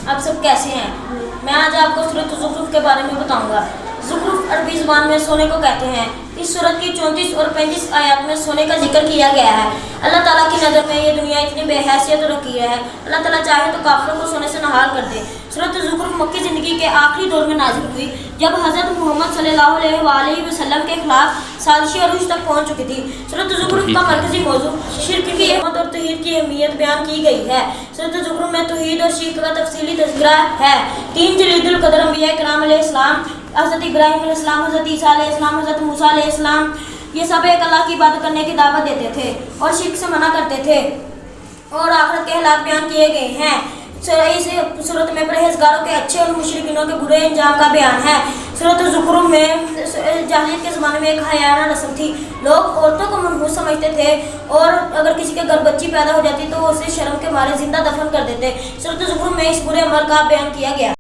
आप सब कैसे हैं? मैं आज आपको सूरत ज़ुखरुफ के बारे में बताऊंगा। ज़ुखरुफ अरबी ज़ुबान में सोने को कहते हैं। इस सूरत की 34 और 35 आयत में सोने का जिक्र किया गया है। अल्लाह ताला की नज़र में ये दुनिया इतनी बेहैसियत और हकीर है, अल्लाह ताला चाहे तो काफिरों को सोने से नहाल कर दे। सूरत ज़ुखरुफ मक्की ज़िंदगी के आखिरी दौर में नाज़िल हुई, जब हज़रत मोहम्मद सल्लल्लाहु अलैहि वसल्लम के खिलाफ साजिशी अरूज तक पहुँच चुकी थी। सूरत ज़ुखरुफ का मरकज़ी मौजू शिर्क की अहमियत और तौहीद की अहमियत बयान की गई है। सूरत ज़ुखरुफ में तौहीद और शिर्क का तफसीली तज़किरा है। 3 जलीलुल क़द्र अंबिया किराम अलैहिस्सलाम, हज़रत इब्राहीम अलैहिस्सलाम, हज़रत ईसा अलैहिस्सलाम, हज़रत मूसा अलैहिस्सलाम, ये सब एक अल्लाह की इबादत करने की दावत देते थे और शिर्क से मना करते थे और आखिरत के हालात बयान किए गए हैं। इस सूरत में परहेज़गारों के अच्छे और मुशरिकीनों के बुरे अंजाम का बयान है। सूरत ज़ुखरुफ में जाहिलियत के ज़माने में एक हयाना रस्म थी। लोग औरतों को मनहूस समझते थे और अगर किसी के घर बच्ची पैदा हो जाती तो उसे शर्म के मारे जिंदा दफन कर देते। सूरत ज़ुखरुफ में इस बुरे अमल का बयान किया गया।